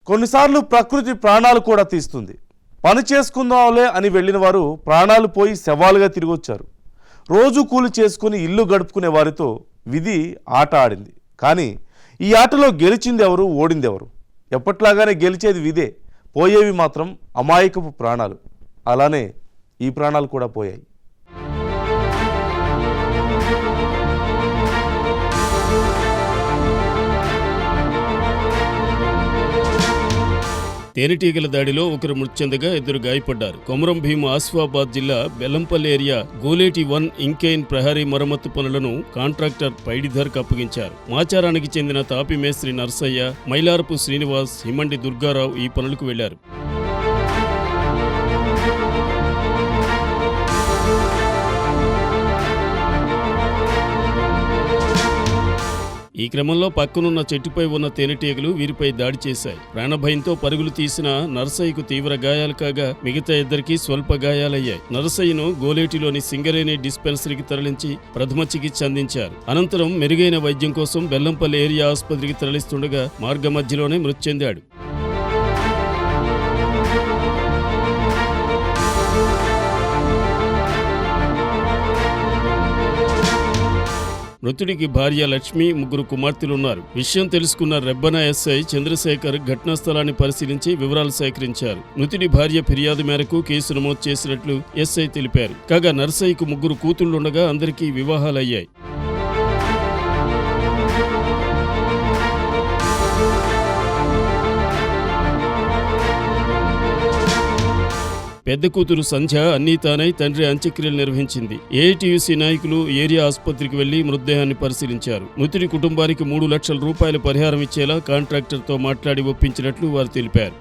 కొన్నిసార్లు ప్రకృతి ప్రాణాలు కూడా తీస్తుంది. పని చేసుకుందాంలే అని వెళ్ళిన వారు ప్రాణాలు పోయి శవాలుగా తిరిగి వచ్చారు. రోజు కూలి చేసుకుని ఇల్లు గడుపుకునే వారితో విధి ఆట ఆడింది. కానీ ఈ ఆటలో గెలిచింది ఎవరు, ఓడింది ఎవరు? ఎప్పట్లాగానే గెలిచేది విధే, పోయేవి మాత్రం అమాయకపు ప్రాణాలు. అలానే ఈ ప్రాణాలు కూడా పోయాయి. తేనెటీగల దాడిలో ఒకరు మృతి చెందగా ఇద్దరు గాయపడ్డారు. కొమరం భీం ఆసిఫాబాద్ జిల్లా బెల్లంపల్లి ఏరియా గోలేటి 1 ఇంకెయిన్ ప్రహరీ మరమ్మత్తు పనులను కాంట్రాక్టర్ పైడిధర్కు అప్పగించారు. మాచారానికి చెందిన తాపి మేస్త్రి నర్సయ్య, మైలారపు శ్రీనివాస్, హిమండి దుర్గారావు ఈ పనులకు వెళ్లారు. ఈ క్రమంలో పక్కనున్న చెట్టుపై ఉన్న తేనెటీగలు వీరిపై దాడి చేశాయి. ప్రాణభయంతో పరుగులు తీసిన నర్సయ్యకు తీవ్ర గాయాలు కాగా మిగతా ఇద్దరికి స్వల్ప గాయాలయ్యాయి. నర్సయ్యను గోలేటిలోని సింగరేణి డిస్పెన్సరీకి తరలించి ప్రథమ చికిత్స అందించారు. అనంతరం మెరుగైన వైద్యం కోసం బెల్లంపల్లి ఏరియా ఆసుపత్రికి తరలిస్తుండగా మార్గ మధ్యలోనే మృతి చెందాడు. మృతుడికి భార్య లక్ష్మి, ముగ్గురు కుమార్తెలున్నారు. విషయం తెలుసుకున్న రెబ్బన ఎస్ఐ చంద్రశేఖర్ ఘటనా స్థలాన్ని పరిశీలించి వివరాలు సేకరించారు. మృతుడి భార్య ఫిర్యాదు మేరకు కేసు నమోదు చేసినట్లు ఎస్ఐ తెలిపారు. కాగా నర్సయ్యకు ముగ్గురు కూతుళ్లుండగా అందరికీ వివాహాలయ్యాయి. పెద్ద కూతురు సంధ్య అన్నీ తానై తండ్రి అంత్యక్రియలు నిర్వహించింది. ఏఐటీయూసీ నాయకులు ఏరియా ఆసుపత్రికి వెళ్లి మృతదేహాన్ని పరిశీలించారు. మృతుడి కుటుంబానికి 3 లక్షల రూపాయల పరిహారం ఇచ్చేలా కాంట్రాక్టర్తో మాట్లాడి ఒప్పించినట్లు వారు తెలిపారు.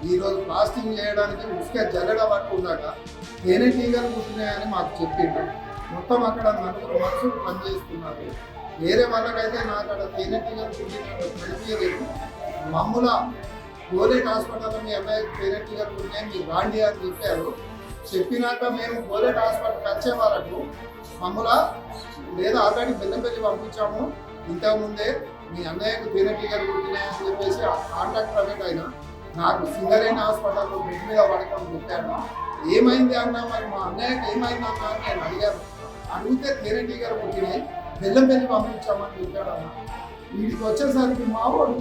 ఈరోజు ప్లాస్టింగ్ చేయడానికి ఉసుక జల్లెడ పట్టుకున్నాక తేనెటీగలు పుట్టినాయని మాకు చెప్పిండు. మొత్తం అక్కడ 4 మనుషులు పనిచేస్తున్నారు. వేరే వాళ్ళకైతే నాకు అక్కడ తేనెటీగలు పుట్టినట్టు తెలియలేదు. మమ్ముల గోలేట్ హాస్పిటల్లో మీ అమ్మాయికి తేనెటీగలు పుట్టినాయి, మీరు రాండి అని చెప్పారు. చెప్పినాక మేము గోలేట్ హాస్పిటల్కి వచ్చే వాళ్ళకు మమ్ముల లేదా ఆల్రెడీ బెల్లంపల్లి పంపించాము, ఇంతకుముందే మీ అన్నయ్యకు తేనెటీగలు పుట్టినాయని చెప్పేసి కాంట్రాక్టర్ అనేది అయినా నాకు సింగరేణి హాస్పిటల్లో బెడ్ మీద పడుకొని చెప్పాను. ఏమైంది అన్నా, మరి మా అన్నయ్యకి ఏమైంది అన్నా అని నేను అడిగాను. అడిగితే తేనెటీగలు పుట్టినాయి, బెల్లంపల్లి పంపించామని చెప్పాడు అన్న. వీడికి వచ్చేసరికి మావాడు